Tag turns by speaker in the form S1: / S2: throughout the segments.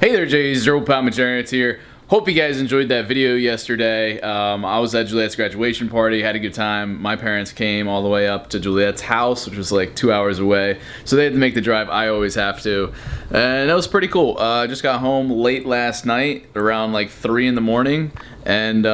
S1: Hey there, Jays. McJuggerNuggets here. Hope you guys enjoyed that video yesterday. I was at Juliet's graduation party, had a good time. My parents came all the way up to Juliet's house, which was like 2 hours away. So they had to make the drive. I always have to. And that was pretty cool. I just got home late last night, around like 3 in the morning. And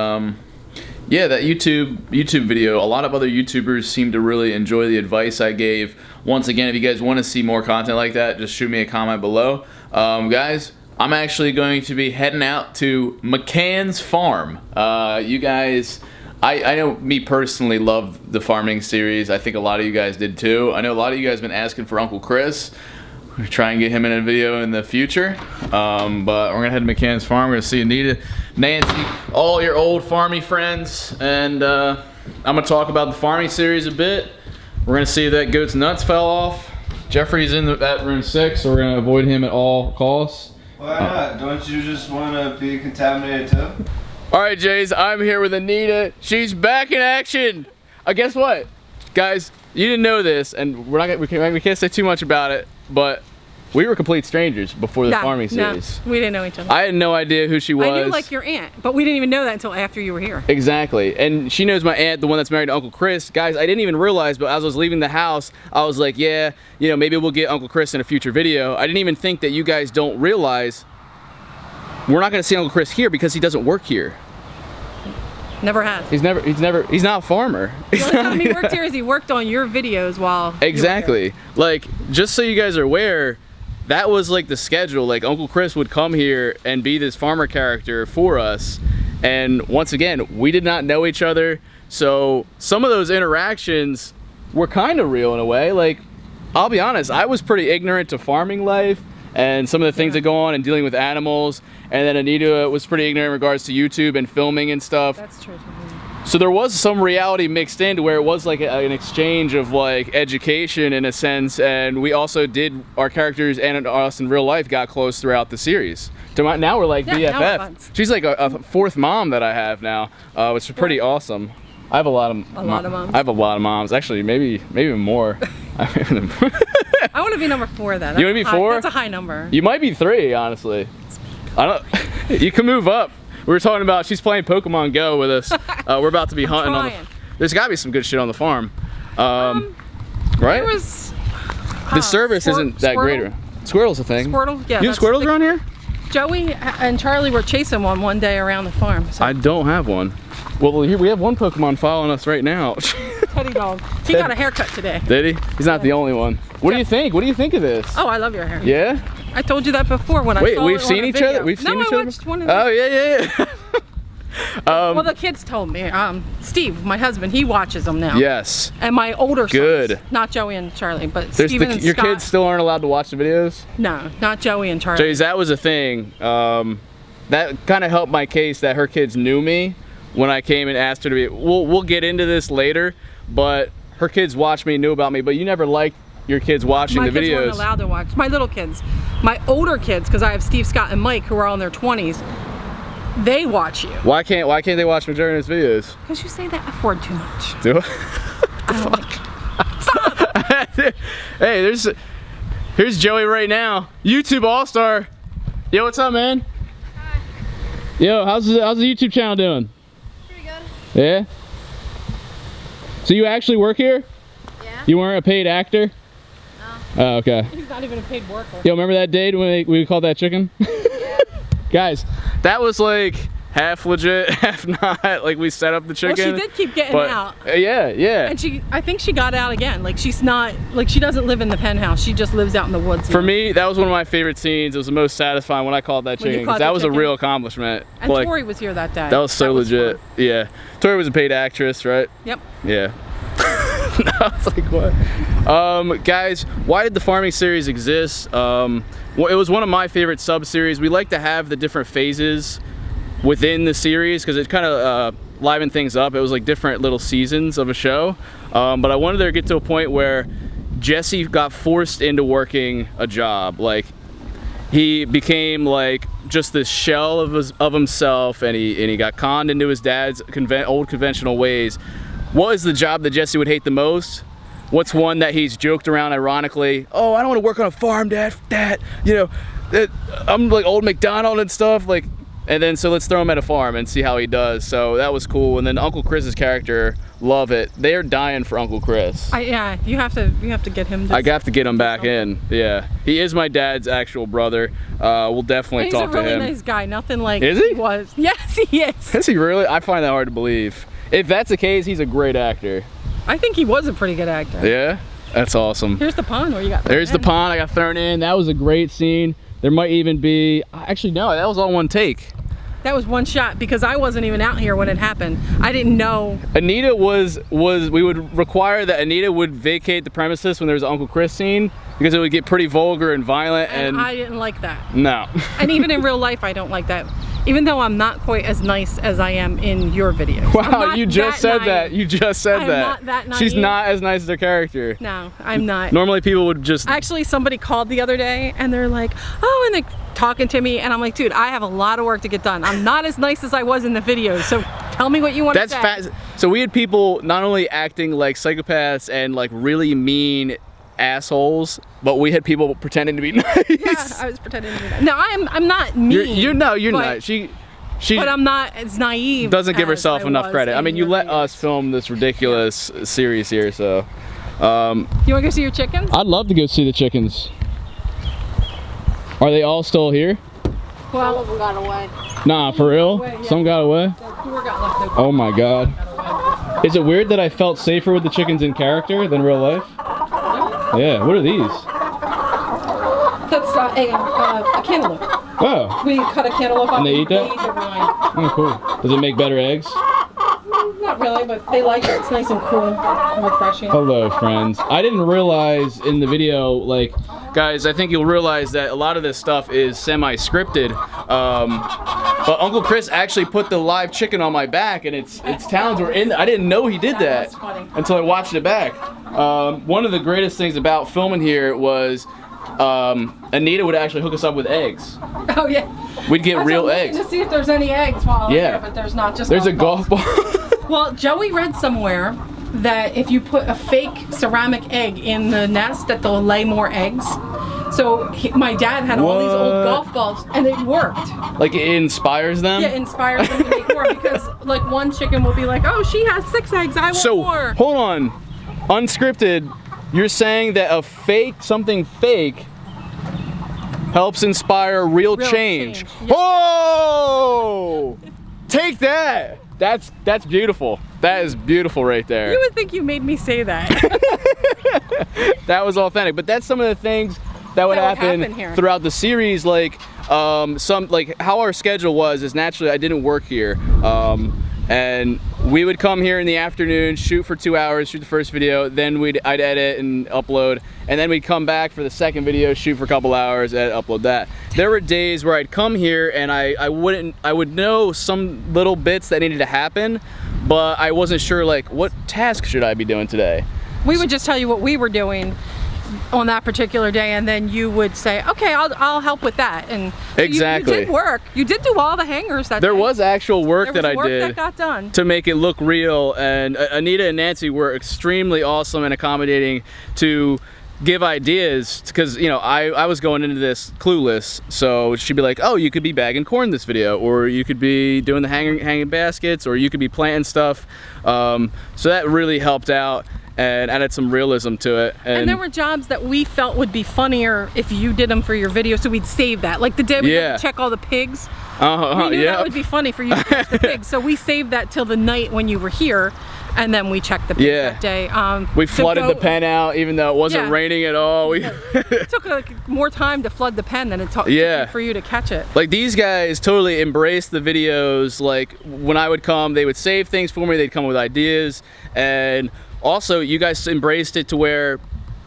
S1: yeah, that YouTube video, a lot of other YouTubers seem to really enjoy the advice I gave. Once again, if you guys want to see more content like that, just shoot me a comment below. Guys, I'm actually going to be heading out to McCann's farm. You guys, I know me personally love the farming series. I think a lot of you guys did too. I know a lot of you guys have been asking for Uncle Chris. We're going to try and get him in a video in the future. But we're going to head to McCann's farm. We're going to see Anita, Nancy, all your old farming friends. And I'm going to talk about the farming series a bit. We're going to see if that goat's nuts fell off. Jeffrey's in that room 6, so we're going to avoid him at all costs.
S2: Why not? Don't you just want to be contaminated too?
S1: Alright, Jays, I'm here with Anita. She's back in action! Guess what? Guys, you didn't know this, and we can't say too much about it, but we were complete strangers before the farming series.
S3: No, we didn't know each other.
S1: I had no idea who she was.
S3: I knew like your aunt, but we didn't even know that until after you were here.
S1: Exactly, and she knows my aunt, the one that's married to Uncle Chris. Guys, I didn't even realize, but as I was leaving the house, I was like, yeah, you know, maybe we'll get Uncle Chris in a future video. I didn't even think that you guys don't realize we're not going to see Uncle Chris here because he doesn't work here.
S3: Never has.
S1: He's not a farmer.
S3: The only time he worked here is he worked on your videos while
S1: Exactly. Like, just so you guys are aware, that was like the schedule. Like, Uncle Chris would come here and be this farmer character for us. And once again, we did not know each other. So some of those interactions were kind of real in a way. Like, I'll be honest, I was pretty ignorant to farming life and some of the things that go on and dealing with animals. And then Anita was pretty ignorant in regards to YouTube and filming and stuff.
S3: That's true.
S1: So there was some reality mixed in to where it was like an exchange of like education in a sense, and we also did, our characters and us in real life got close throughout the series. Now we're like BFF. She's like a fourth mom that I have now, which is pretty awesome. I have a lot of moms. I have a lot of moms. Actually, maybe even more.
S3: I want to be number 4 then.
S1: You want to be 4?
S3: That's a high number.
S1: You might be 3, honestly. I don't. You can move up. We were talking about, she's playing Pokemon Go with us. We're about to be hunting on the. There's got to be some good shit on the farm, right?
S3: There was.
S1: The service isn't that great. Squirrel's a thing.
S3: Squirtle, yeah.
S1: You have squirrels around here?
S3: Joey and Charlie were chasing one day around the farm. So.
S1: I don't have one. Well, here we have one Pokemon following us right now.
S3: Teddy dog. He got a haircut today.
S1: Did he? He's not the only one. What do you think? What do you think of this?
S3: Oh, I love your hair.
S1: Yeah?
S3: I told you that before when I saw it on a video.
S1: Wait, we've seen each other? We've seen each other?
S3: I watched one of them.
S1: Oh, yeah.
S3: Well, the kids told me. Steve, my husband, he watches them now.
S1: Yes.
S3: And my older
S1: sons.
S3: Not Joey and Charlie, but Steven and
S1: your
S3: Scott.
S1: kids still aren't allowed to watch the videos?
S3: No, not Joey and Charlie.
S1: Jays, that was a thing. That kind of helped my case that her kids knew me when I came and asked her to be. We'll get into this later, but her kids watched me, knew about me, but you never liked your kids watching the videos. My kids
S3: weren't allowed to watch. My little kids. My older kids, because I have Steve, Scott, and Mike, who are all in their 20s, they watch you.
S1: Why can't they watch McJuggerNuggets videos?
S3: Because you say that F-word too much.
S1: Do I? What the fuck? Stop! Hey, here's Joey right now. YouTube All-Star. Yo, what's up, man?
S4: Hi.
S1: Yo, how's the YouTube channel doing?
S4: Pretty good.
S1: Yeah? So you actually work here?
S4: Yeah.
S1: You weren't a paid actor?
S4: No.
S1: Oh, okay.
S3: He's not even a paid worker.
S1: Yo, remember that day when we called that chicken?
S4: Yeah.
S1: Guys, that was like half legit, half not. Like, we set up the chicken.
S3: Well, she did keep getting out.
S1: Yeah.
S3: And I think she got out again. Like, she's not, like, she doesn't live in the penthouse. She just lives out in the woods.
S1: For me, that was one of my favorite scenes. It was the most satisfying when I called that chicken, because that was a real accomplishment.
S3: And like, Tori was here that day.
S1: That was so legit. Yeah. Tori was a paid actress, right?
S3: Yep.
S1: Yeah. I was like, what? Guys, why did the farming series exist? Well, it was one of my favorite sub-series. We like to have the different phases within the series because it kind of livened things up. It was like different little seasons of a show. But I wanted to get to a point where Jesse got forced into working a job. Like, he became like just this shell of himself, and he got conned into his dad's old conventional ways. What is the job that Jesse would hate the most? What's one that he's joked around ironically? Oh, I don't want to work on a farm, Dad. You know, I'm like old McDonald and stuff, like, and then so let's throw him at a farm and see how he does. So that was cool. And then Uncle Chris's character, love it. They're dying for Uncle Chris.
S3: Yeah, you have to get him.
S1: I have to get him back in. Yeah, he is my dad's actual brother. We'll definitely talk to him.
S3: He's a really nice guy. Nothing like
S1: is he?
S3: Was. Yes, he is.
S1: Is he really? I find that hard to believe. If that's the case, he's a great actor.
S3: I think he was a pretty good actor.
S1: Yeah, that's awesome.
S3: Here's the pond where you got.
S1: There's the pond I got thrown in. That was a great scene. There might even be, actually no, that was all one take.
S3: That was one shot because I wasn't even out here when it happened. I didn't know.
S1: Anita we would require that Anita would vacate the premises when there was an Uncle Chris scene because it would get pretty vulgar and violent.
S3: And I didn't like that.
S1: No.
S3: And even in real life, I don't like that. Even though I'm not quite as nice as I am in your videos.
S1: Wow, you just said that. You just said
S3: I'm
S1: that.
S3: Not that naive.
S1: She's not as nice as her character.
S3: No, I'm not.
S1: Normally people would just...
S3: Actually, somebody called the other day and they're like, oh, and they're talking to me and I'm like, dude, I have a lot of work to get done. I'm not as nice as I was in the videos, so tell me what you want to say.
S1: That's fast. So we had people not only acting like psychopaths and like really mean assholes, but we had people pretending to be nice.
S3: Yeah, I was pretending to be nice. No, I'm not mean.
S1: You're not. She
S3: but I'm not as naive.
S1: Doesn't give herself enough credit. I mean, you let us film this ridiculous series here, so.
S3: You want to go see your chickens?
S1: I'd love to go see the chickens. Are they all still here?
S4: Well, some of them got away.
S1: Nah, for real?
S3: Yeah.
S1: Some got away? Oh my god. Is it weird that I felt safer with the chickens in character than real life? Yeah, what are these?
S3: That's a cantaloupe.
S1: Oh.
S3: We cut a cantaloupe off
S1: And they eat that?
S3: Wine.
S1: Oh, cool. Does it make better eggs?
S3: Not really, but they like it. It's nice and cool and refreshing.
S1: Hello, friends. I didn't realize in the video, like, guys, I think you'll realize that a lot of this stuff is semi-scripted. But Uncle Chris actually put the live chicken on my back, and its talons were in. I didn't know he did that until I watched it back. One of the greatest things about filming here was Anita would actually hook us up with eggs.
S3: Oh yeah.
S1: We'd get real eggs.
S3: To see if there's any eggs while I'm here, but there's not. Just
S1: there's a golf ball.
S3: Well, Joey read somewhere that if you put a fake ceramic egg in the nest, that they'll lay more eggs. So my dad had all these old golf balls, and it worked.
S1: Like it inspires them?
S3: Yeah, it inspires them to make more because like one chicken will be like, oh, she has 6 eggs, I want more.
S1: So, hold on. Unscripted, you're saying that something fake helps inspire real change.
S3: Yeah.
S1: Oh! Take that! That's beautiful. That is beautiful right there.
S3: You would think you made me say that.
S1: That was authentic, but that's some of the things that would happen throughout the series, like how our schedule was is naturally I didn't work here. And we would come here in the afternoon, shoot for 2 hours, shoot the first video, then I'd edit and upload, and then we'd come back for the second video, shoot for a couple hours, edit, upload that. There were days where I'd come here and I would know some little bits that needed to happen, but I wasn't sure like what task should I be doing today.
S3: We would just tell you what we were doing on that particular day, and then you would say, okay, I'll help with that. And so
S1: exactly.
S3: You did work. You did do all the hangers that
S1: There
S3: day.
S1: was actual work that I did
S3: that got done
S1: to make it look real, and Anita and Nancy were extremely awesome and accommodating to give ideas, because you know I was going into this clueless, so she'd be like, oh, you could be bagging corn this video, or you could be doing the hanging baskets, or you could be planting stuff, so that really helped out and added some realism to it. And
S3: there were jobs that we felt would be funnier if you did them for your video, so we'd save that. Like the day we had to check all the pigs. We knew that would be funny for you to catch the pigs, so we saved that till the night when you were here, and then we checked the pigs that day.
S1: We flooded the pen out, even though it wasn't raining at all.
S3: It took like more time to flood the pen than it took for you to catch it.
S1: Like these guys totally embraced the videos. Like when I would come, they would save things for me. They'd come with ideas, and also you guys embraced it to where,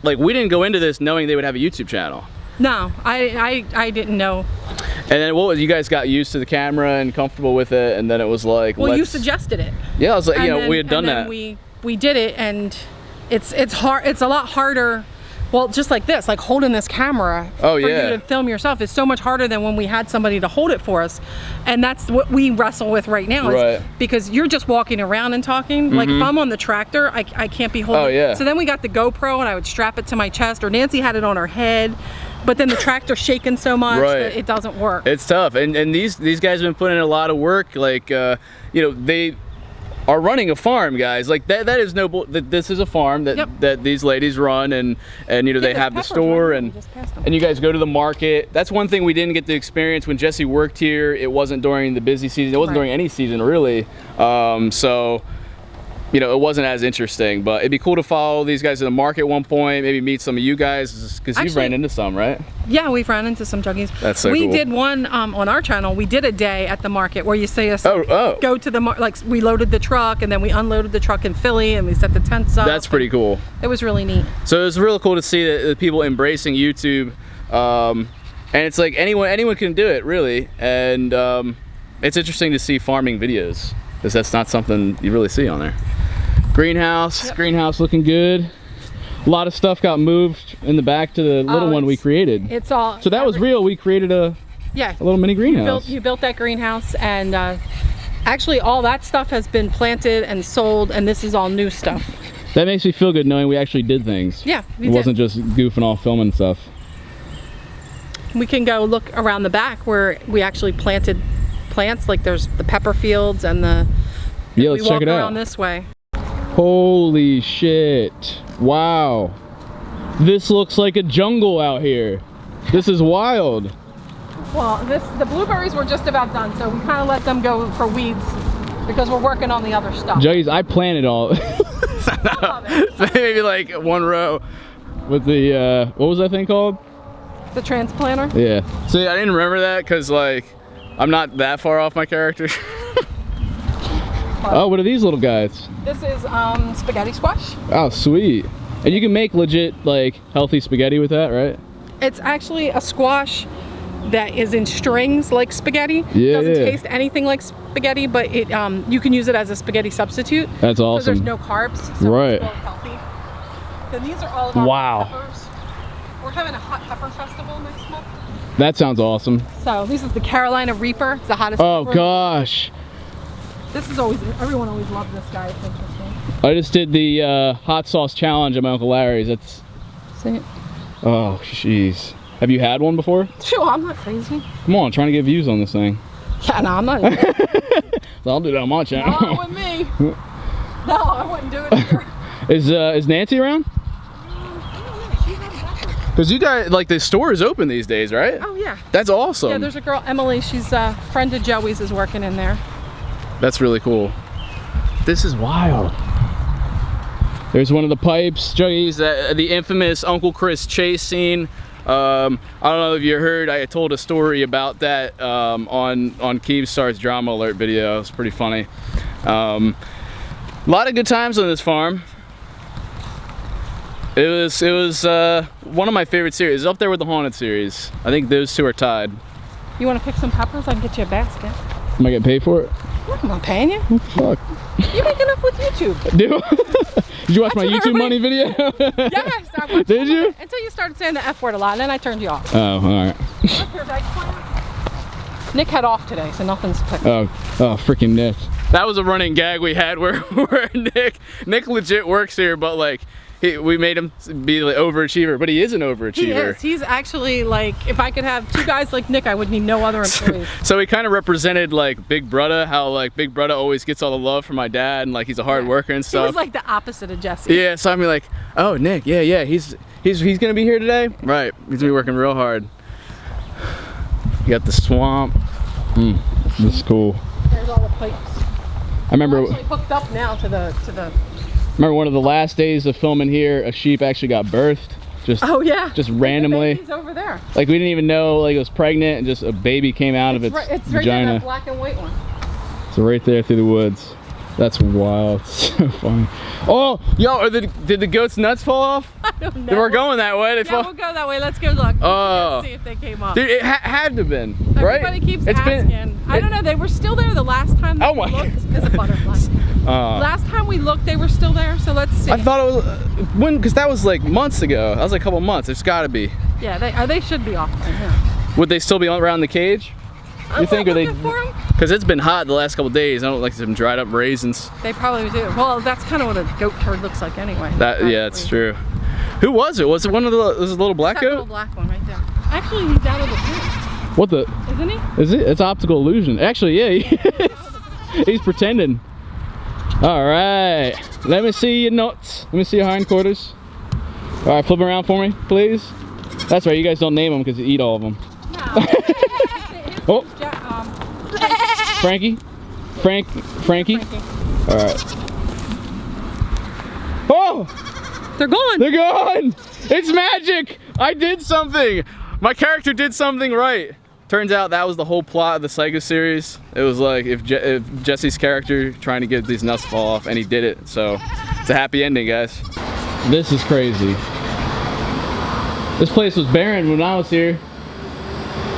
S1: like, we didn't go into this knowing they would have a YouTube channel.
S3: No, I didn't know.
S1: And then what was, you guys got used to the camera and comfortable with it, and then it was like,
S3: well, you suggested it.
S1: Yeah, I was like, we had done that.
S3: We did it, and it's hard. It's a lot harder. Well, just like this, like holding this camera for you to film yourself is so much harder than when we had somebody to hold it for us. And that's what we wrestle with right now, is because you're just walking around and talking. Like if I'm on the tractor, I can't be holding it. So then we got the GoPro, and I would strap it to my chest, or Nancy had it on her head. but then the tractor's shaking so much
S1: Right.
S3: that it doesn't work.
S1: It's tough, and these guys have been putting in a lot of work. Like, you know, they are running a farm, guys. Like that is no this is a farm that that these ladies run, and you know, they have the store, and you guys go to the market. That's one thing we didn't get to experience when Jesse worked here. It wasn't during the busy season. It wasn't during any season really. So you know, it wasn't as interesting, but it'd be cool to follow these guys in the market at one point, maybe meet some of you guys, because you've ran into some, right?
S3: Yeah, we've ran into some juggies.
S1: That's so
S3: we
S1: cool.
S3: did one on our channel. We did a day at the market where you see us go to the like we loaded the truck and then we unloaded the truck in Philly and we set the tents up.
S1: That's pretty cool.
S3: It was really neat.
S1: So it was really cool to see the people embracing YouTube, and it's like anyone can do it really, and it's interesting to see farming videos because that's not something you really see on there. Greenhouse, greenhouse looking good. A lot of stuff got moved in the back to the little one we created.
S3: It's all.
S1: So that was real. We created a little mini greenhouse.
S3: You built that greenhouse, and actually all that stuff has been planted and sold, and this is all new stuff.
S1: That makes me feel good knowing we actually did things.
S3: Yeah,
S1: it wasn't just goofing off filming stuff.
S3: We can go look around the back where we actually planted plants. Like there's the pepper fields and the.
S1: Yeah, let's check it out.
S3: We walk around this way.
S1: Holy shit. Wow. This looks like a jungle out here. This is wild.
S3: Well, the blueberries were just about done, so we kind of let them go for weeds because we're working on the other stuff.
S1: Juggies, I planted all. Maybe like one row with the, what was that thing called?
S3: The transplanter?
S1: Yeah. See, I didn't remember that because like, I'm not that far off my character. Oh, what are these little guys?
S3: This is spaghetti squash.
S1: Oh, sweet. And you can make legit, like, healthy spaghetti with that, right?
S3: It's actually a squash that is in strings like spaghetti.
S1: Yeah,
S3: doesn't taste anything like spaghetti, but it you can use it as a spaghetti substitute.
S1: That's awesome.
S3: There's no carbs, so
S1: right.
S3: It's real healthy. Then these are all of our peppers. We're having a hot pepper festival next month.
S1: That sounds awesome.
S3: So this is the Carolina Reaper. It's the hottest
S1: pepper.
S3: Oh
S1: gosh.
S3: This is always, everyone always loved this guy. It's interesting.
S1: I just did the hot sauce challenge at my Uncle Larry's. That's.
S3: See it?
S1: Oh, jeez. Have you had one before?
S3: Sure, I'm not crazy.
S1: Come on, trying to get views on this thing.
S3: Yeah, no, I'm not.
S1: So I'll do that on my channel.
S3: Not with me. No, I wouldn't do it either.
S1: Is Nancy around? Because you guys, like, the store is open these days, right?
S3: Oh, yeah.
S1: That's awesome.
S3: Yeah, there's a girl, Emily, she's a friend of Joey's, is working in there.
S1: That's really cool. This is wild. There's one of the pipes, Juggies, the infamous Uncle Chris chase scene. I don't know if you heard, I told a story about that on Keemstar's Drama Alert video. It was pretty funny. A lot of good times on this farm. It was one of my favorite series. It's up there with the Haunted series. I think those two are tied.
S3: You want to pick some peppers? I can get you a basket.
S1: Am I getting paid for it?
S3: I'm not paying you.
S1: What the fuck?
S3: You make enough with YouTube.
S1: Did you watch my YouTube money video?
S3: Yes, I watched.
S1: Did you?
S3: Until you started saying the F word a lot, and then I turned you off.
S1: Oh, all right.
S3: Nick had off today, so nothing's picked.
S1: Oh, freaking Nick. That was a running gag we had where Nick legit works here, but like, we made him be the overachiever, but he is an overachiever.
S3: He is. He's actually like, if I could have two guys like Nick, I would need no other employees.
S1: So he kind of represented like Big Brother, how like Big Brother always gets all the love from my dad, and like he's a hard worker and stuff.
S3: He was like the opposite of Jesse.
S1: Yeah, so I'm like, oh Nick, yeah, he's gonna be here today, right? He's gonna be working real hard. You got the swamp. This is cool.
S3: There's all the pipes.
S1: I remember.
S3: We're actually hooked up now to the.
S1: Remember one of the last days of filming here, a sheep actually got birthed. Just randomly.
S3: The baby's over there.
S1: Like we didn't even know like it was pregnant, and just a baby came out of its
S3: it's
S1: vagina.
S3: Right there, that black and white one.
S1: So right there through the woods. That's wild. So funny. Oh, yo, did the goat's nuts fall off?
S3: I don't know.
S1: They were going that way.
S3: We'll go that way. Let's go look.
S1: Oh.
S3: See if they came up.
S1: Dude, it had to have been, right?
S3: Everybody keeps asking. I don't know. They were still there the last time that we looked. It's a butterfly. Last time we looked, they were still there. So let's see.
S1: I thought it was because that was like months ago. That was like a couple months. It's got to be.
S3: Yeah, they should be off. Yeah.
S1: Would they still be around the cage? You think, or they? Because it's been hot the last couple days. I don't like some dried up raisins.
S3: They probably do. Well, that's kind of what a goat turd looks like anyway.
S1: Yeah, that's true. Who was it? Was it one of the? Was it a little black goat?
S3: Little black one right there. Actually, he's out of the pit.
S1: What the?
S3: Isn't he?
S1: Is it? It's optical illusion. Actually, yeah, he is. He's pretending. All right. Let me see your nuts. Let me see your hindquarters. All right, flip around for me, please. That's right. You guys don't name them because you eat all of them.
S3: No.
S1: Oh. Frankie. Frankie. All right. Oh!
S3: They're gone.
S1: They're gone. It's magic. I did something. My character did something right. Turns out that was the whole plot of the Psycho series. It was like if Jesse's character trying to get these nuts to fall off, and he did it. So it's a happy ending, guys. This is crazy. This place was barren when I was here.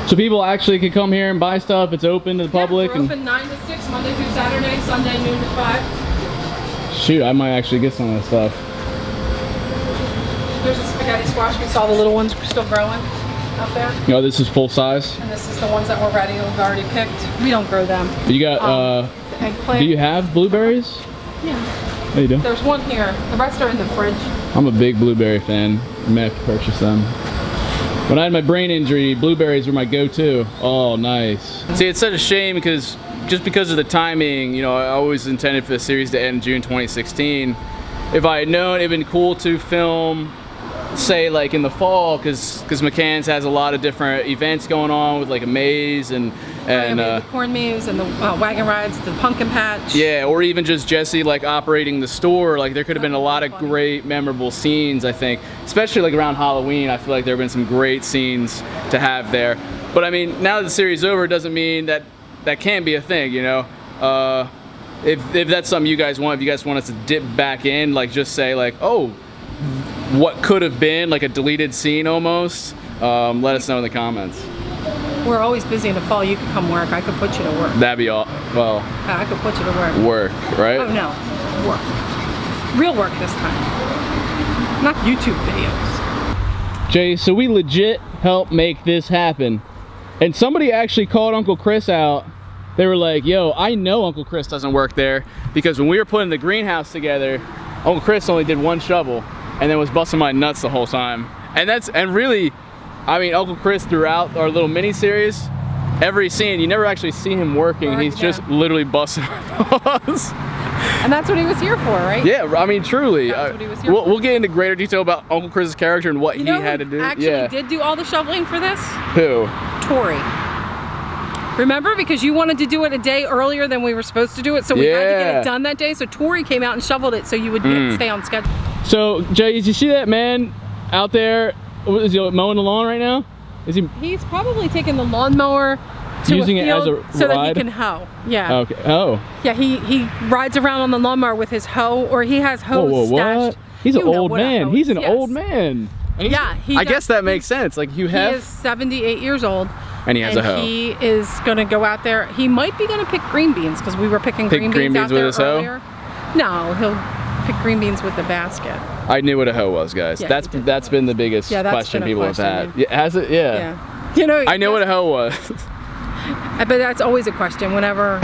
S1: So people actually could come here and buy stuff. It's open to the public.
S3: We're open 9 to 6, Monday through Saturday, Sunday noon to 5.
S1: Shoot, I might actually get some of that stuff.
S3: There's a spaghetti squash. We saw the little ones still growing out there.
S1: Oh, this is full size?
S3: And this is the ones that were ready, we've already picked. We don't grow them.
S1: You got,
S3: the eggplant.
S1: do you have blueberries?
S3: Yeah.
S1: Oh, you do?
S3: There's one here. The rest are in the fridge.
S1: I'm a big blueberry fan. I may have to purchase them. When I had my brain injury, blueberries were my go-to. Oh, nice. See, it's such a shame because just because of the timing, you know, I always intended for the series to end in June 2016. If I had known, it'd been cool to film, say, like in the fall, because McCann's has a lot of different events going on with like a maze and
S3: the corn maze and the wagon rides, the pumpkin patch.
S1: Yeah, or even just Jesse like operating the store. Like there could have been a lot of great memorable scenes, I think, especially like around Halloween. I feel like there have been some great scenes to have there. But I mean, now that the series is over, it doesn't mean that that can't be a thing, you know. If that's something you guys want, if you guys want us to dip back in, like just say like, oh, what could have been like a deleted scene almost, let us know in the comments.
S3: We're always busy in the fall. You could come work. I could put you to work.
S1: That'd be all. Well,
S3: I could put you to work.
S1: Work, right?
S3: Oh no, work. Real work this time. Not YouTube videos.
S1: Jay, so we legit helped make this happen. And somebody actually called Uncle Chris out. They were like, yo, I know Uncle Chris doesn't work there because when we were putting the greenhouse together, Uncle Chris only did one shovel and then was busting my nuts the whole time. And really, I mean, Uncle Chris throughout our little mini series, every scene, you never actually see him working. He's just literally busting my balls.
S3: And that's what he was here for, right?
S1: Yeah, I mean, truly.
S3: That's what he was here for.
S1: We'll get into greater detail about Uncle Chris's character and what he had to do.
S3: Actually did do all the shoveling for this?
S1: Who?
S3: Tori. Remember? Because you wanted to do it a day earlier than we were supposed to do it, so we had to get it done that day. So Tori came out and shoveled it so you would stay on schedule. So,
S1: Jay, did you see that man out there? Is he mowing the lawn right now? Is he?
S3: He's probably taking the lawnmower to
S1: using
S3: a field
S1: it as a
S3: so
S1: ride?
S3: that he can hoe. Yeah.
S1: Okay. Oh.
S3: Yeah, he rides around on the lawnmower with his hoe, or he has hose stashed.
S1: What? He's an old man. He's an old man.
S3: Yeah,
S1: I guess that makes sense. Like he
S3: is 78 years old.
S1: And he has a hoe.
S3: He is gonna go out there. He might be gonna pick green beans because we were picking green beans out there earlier. No, he'll pick green beans with the basket.
S1: I knew what a hoe was, guys.
S3: Yeah,
S1: that's been the biggest question people have had. Yeah, has it? Yeah.
S3: You know,
S1: I know what a hoe was.
S3: But that's always a question whenever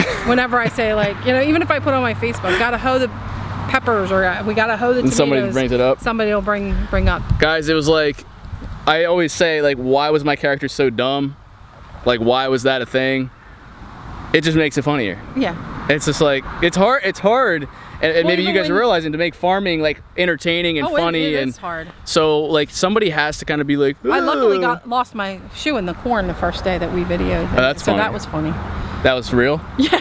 S3: I say, like, you know, even if I put on my Facebook, gotta hoe the peppers, or we gotta hoe the tomatoes.
S1: And somebody brings it up.
S3: Somebody will bring up.
S1: Guys, it was like, I always say, like, why was my character so dumb? Like, why was that a thing? It just makes it funnier.
S3: Yeah.
S1: It's just like, it's hard. And maybe you guys are realizing to make farming like entertaining and funny.
S3: It is hard.
S1: So like somebody has to kind of be like, ugh.
S3: I luckily lost my shoe in the corn the first day that we videoed.
S1: That's funny.
S3: So that was funny.
S1: That was real?
S3: Yeah.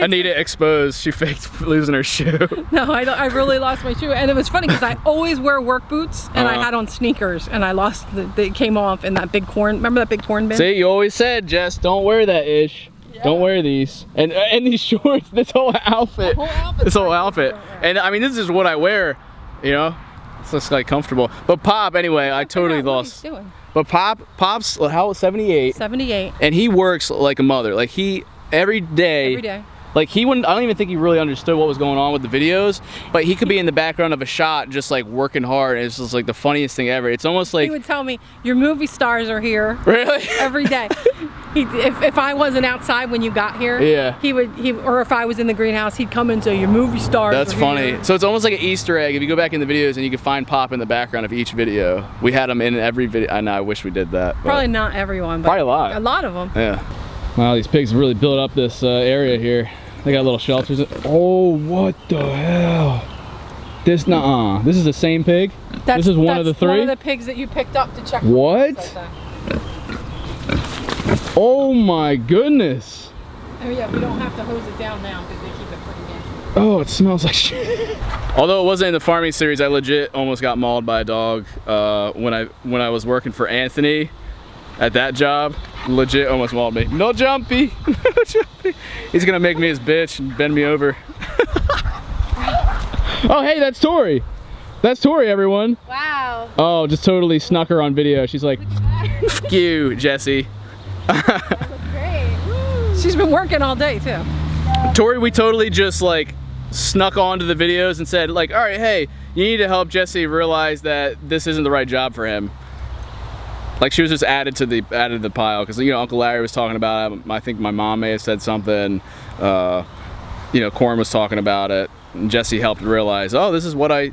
S1: Anita exposed, she faked losing her shoe.
S3: No, I really lost my shoe. And it was funny because I always wear work boots and I had on sneakers and I lost, they came off in that big corn, remember that big corn bin?
S1: See, you always said, Jess, don't wear that ish. Yeah. Don't wear these. And these shorts, this whole outfit. This whole outfit. And I mean, this is what I wear, you know? It's just like comfortable. But Pop, anyway, I totally lost.
S3: What he's doing.
S1: But Pop's, how, 78?
S3: 78.
S1: And he works like a mother. Like he, every day. Like he wouldn't, I don't even think he really understood what was going on with the videos, but he could be in the background of a shot just like working hard. It's just like the funniest thing ever. It's almost like...
S3: He would tell me, your movie stars are here.
S1: Really?
S3: Every day. if I wasn't outside when you got here,
S1: Yeah.
S3: or if I was in the greenhouse, he'd come and say, your movie stars
S1: That's
S3: are
S1: funny.
S3: here.
S1: So it's almost like an Easter egg. If you go back in the videos and you can find Pop in the background of each video. We had him in every video. I know, I wish we did that. But
S3: Probably not everyone, but
S1: probably a lot.
S3: A lot of them.
S1: Yeah. Wow, these pigs really built up this area here. They got little shelters. Oh, what the hell? This, nuh-uh. This is the same pig? This is one of the three?
S3: One of the pigs that you picked up to check.
S1: What? Oh my goodness.
S3: Oh yeah, we don't have to hose it down now because they keep it pretty nasty.
S1: Oh, it smells like shit. Although it wasn't in the farming series, I legit almost got mauled by a dog when I was working for Anthony at that job. Legit almost mauled me. No jumpy. No jumpy. He's gonna make me his bitch and bend me over. Oh, hey, that's Tori. That's Tori, everyone.
S4: Wow.
S1: Oh, just totally snuck her on video. She's like, "F you, Jesse."
S4: That looks great.
S3: She's been working all day too.
S1: Tori, we totally just like snuck onto the videos and said like, all right, hey, you need to help Jesse realize that this isn't the right job for him. Like she was just added to the pile because you know Uncle Larry was talking about it. I think my mom may have said something. You know, Corn was talking about it, and Jesse helped realize, oh, this is what I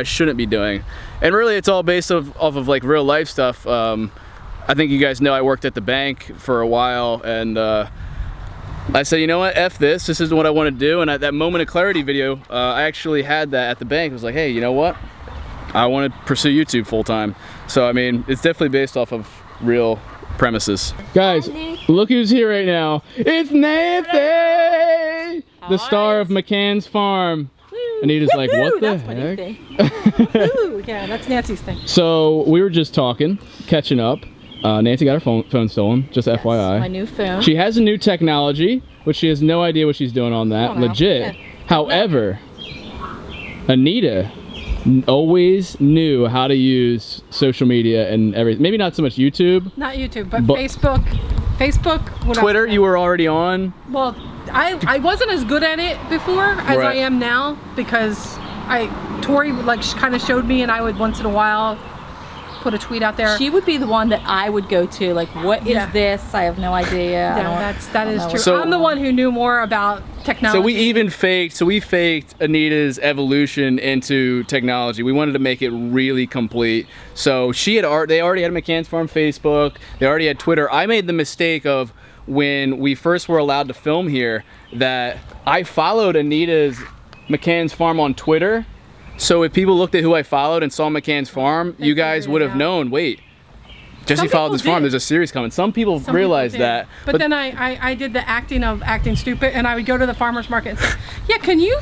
S1: shouldn't be doing. And really, it's all based off of like real life stuff. I think you guys know I worked at the bank for a while, and I said, you know what, F this. This isn't what I want to do. And at that moment of clarity video, I actually had that at the bank. I was like, hey, you know what? I want to pursue YouTube full time. So I mean, it's definitely based off of real premises. Guys, look who's here right now. It's Nancy, the star of McCann's farm. Anita's like, what the heck?
S3: Yeah, that's Nancy's thing.
S1: So we were just talking, catching up. Nancy got her phone stolen, just FYI.
S4: My new phone.
S1: She has a new technology, which she has no idea what she's doing on that. Legit.
S4: Yeah.
S1: However, Anita always knew how to use social media and everything. Maybe not so much YouTube.
S3: Not YouTube, but Facebook. What
S1: Twitter,
S3: else?
S1: you were already on?
S3: Well, I wasn't as good at it before as
S1: Right.
S3: I am now because Tori like kind of showed me, and I would once in a while put a tweet out there.
S4: She would be the one that I would go to, like, what is this? I have no idea.
S3: Yeah, that is true.
S1: So,
S3: I'm the one who knew more about technology.
S1: So we faked Anita's evolution into technology. We wanted to make it really complete. So they already had McCann's Farm Facebook. They already had Twitter. I made the mistake of when we first were allowed to film here that I followed Anita's McCann's Farm on Twitter. So if people looked at who I followed and saw McCann's Farm, you guys would have known, wait, Jesse followed this farm, there's a series coming. Some people realized that.
S3: But then I did the acting stupid, and I would go to the farmer's market and say, yeah, can you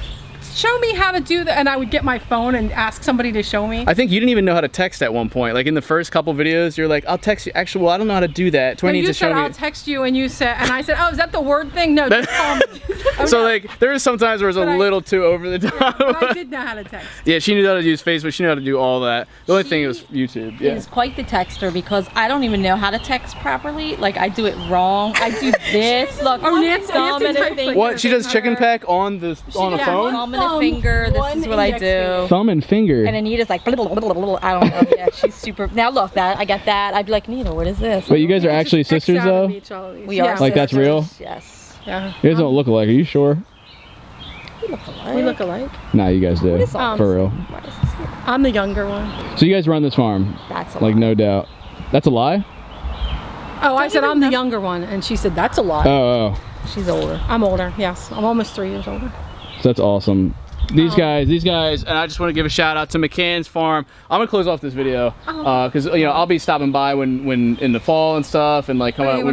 S3: show me how to do that? And I would get my phone and ask somebody to show me.
S1: I think you didn't even know how to text at one point. Like in the first couple videos, you're like, I'll text you. Actually, well, I don't know how to do that.
S3: No, you said I'll text you, and you said, and I said, oh, is that the word thing? No, just call me.
S1: So like, there was some times where it was a little too over the top.
S3: But I did know how to text.
S1: Yeah, she knew how to use Facebook. She knew how to do all that. The only thing was YouTube. Yeah.
S4: Is quite the texter because I don't even know how to text properly. Like I do it wrong. I do this. Look,
S3: Nancy
S4: thumb and a
S3: types
S4: finger.
S3: like
S1: What? She does chicken peck on the phone?
S4: Thumb and a finger. This is what I do.
S1: Thumb and finger.
S4: And Anita's like, I don't know. Yeah, she's super. Now look, I got that. I'd be like, Anita, what is this?
S1: But you guys are actually sisters though?
S4: We are.
S1: Like that's real?
S4: Yes.
S3: Yeah.
S1: You guys don't look alike. Are you sure?
S4: We look alike.
S3: We look alike.
S1: Nah, you guys do. For real.
S3: I'm the younger one.
S1: So you guys run this farm?
S4: That's a
S1: like
S4: lie.
S1: No doubt. That's a lie?
S3: Oh, I said I'm the younger one, and she said that's a lie.
S1: Oh.
S4: She's older.
S3: I'm older. Yes, I'm almost 3 years older.
S1: So that's awesome. These guys, and I just want to give a shout out to McCann's Farm. I'm gonna close off this video because you know I'll be stopping by when in the fall and stuff, and like come out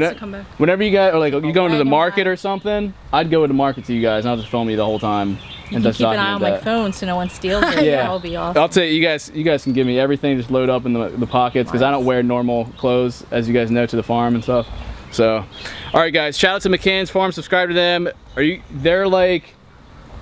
S1: whenever you guys, or like you go into the market or something. I'd go to the market to you guys, and I'll just film you the whole time.
S4: You can keep an eye on my phone so no one steals it.
S1: Yeah,
S4: that would be awesome.
S1: I'll tell you, you guys can give me everything. Just load up in the pockets because I don't wear normal clothes, as you guys know, to the farm and stuff. So, all right, guys, shout out to McCann's Farm. Subscribe to them. They're like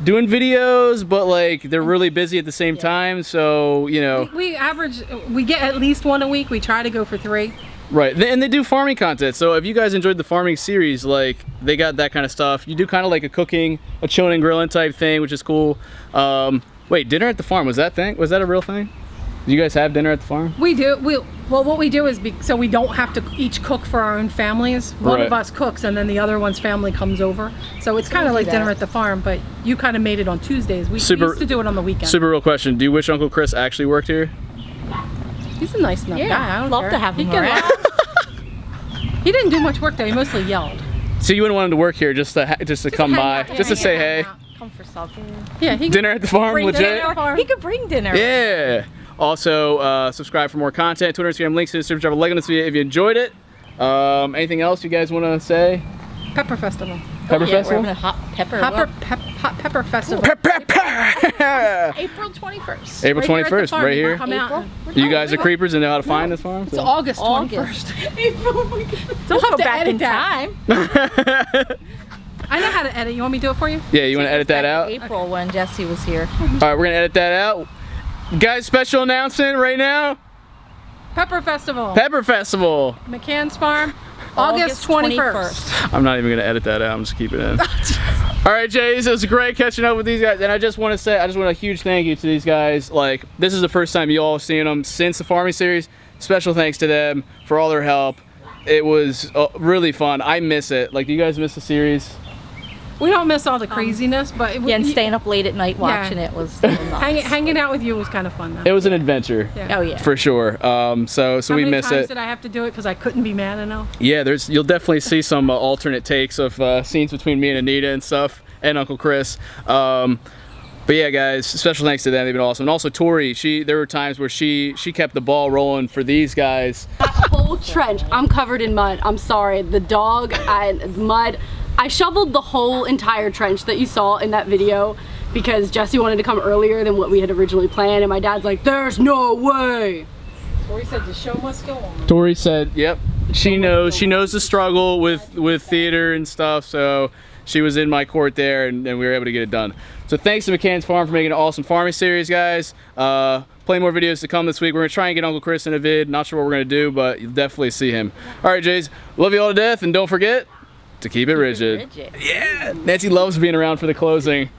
S1: doing videos, but like they're really busy at the same time, so you know
S3: we get at least one a week. We try to go for 3.
S1: Right, and they do farming content, so if you guys enjoyed the farming series, like they got that kind of stuff. You do kind of like a cooking, a chilling and grilling type thing, which is cool. Wait, dinner at the farm, was that a real thing? Do you guys have dinner at the farm?
S3: We do. Well, what we do is so we don't have to each cook for our own families. One of us cooks, and then the other one's family comes over. So it's kind of like dinner at the farm, but you kind of made it on Tuesdays. We used to do it on the weekend.
S1: Super real question. Do you wish Uncle Chris actually worked here?
S3: He's a nice enough guy. I don't
S4: love
S3: care.
S4: to have him around.
S3: He didn't do much work though. He mostly yelled.
S1: So you wouldn't want him to work here just to come by, just to say hey?
S4: Come for something.
S3: Yeah,
S1: dinner at the farm, legit?
S4: He could bring dinner.
S1: Yeah. Also, subscribe for more content. Twitter, Instagram, links to the description. Drop a like on this video if you enjoyed it. Anything else you guys want to say?
S3: Pepper Festival.
S1: Pepper Festival?
S4: We're having a hot pepper.
S3: Hot pepper festival.
S4: April 21st.
S1: April 21st, right here.
S3: Come out.
S1: You guys are creepers and know how to find this farm?
S3: It's August 21st.
S4: April.
S3: Don't have to
S4: back
S3: edit
S4: in
S3: that.
S4: time.
S3: I know how to edit. You want me to do it for you?
S1: Yeah, you want to edit that out?
S4: April when Jesse was here.
S1: All right, we're gonna edit that out. Guys, special announcement right now.
S3: Pepper Festival.
S1: Pepper Festival.
S3: McCann's farm. August 21st.
S1: I'm not even gonna edit that out. I'm just keeping it in. All right, Jays, it was great catching up with these guys, and I just want to say, a huge thank you to these guys. Like, this is the first time you all have seen them since the farming series. Special thanks to them for all their help. It was really fun. I miss it. Like, do you guys miss the series?
S3: We don't miss all the craziness, but
S4: and staying up late at night watching it was nuts.
S3: Hanging out with you was kind of fun though.
S1: It was an adventure.
S3: Yeah.
S4: Oh yeah,
S1: for sure. So we miss it.
S3: How many times did I have to do it because I couldn't be mad enough?
S1: Yeah, you'll definitely see some alternate takes of scenes between me and Anita and stuff, and Uncle Chris. But yeah, guys, special thanks to them. They've been awesome. And also Tori, there were times where she kept the ball rolling for these guys.
S5: That whole trench, I'm covered in mud. I'm sorry. The dog and mud. I shoveled the whole entire trench that you saw in that video because Jesse wanted to come earlier than what we had originally planned, and my dad's like, there's no way.
S3: Tori said the show must go on.
S1: Tori said, yep, she knows the struggle with theater and stuff, so she was in my court there, and we were able to get it done. So thanks to McCann's Farm for making an awesome farming series, guys. Plenty more videos to come this week. We're gonna try and get Uncle Chris in a vid. Not sure what we're gonna do, but you'll definitely see him. All right, Jays, love you all to death, and don't forget to keep it rigid.
S4: rigid.
S1: Yeah, Nancy loves being around for the closing.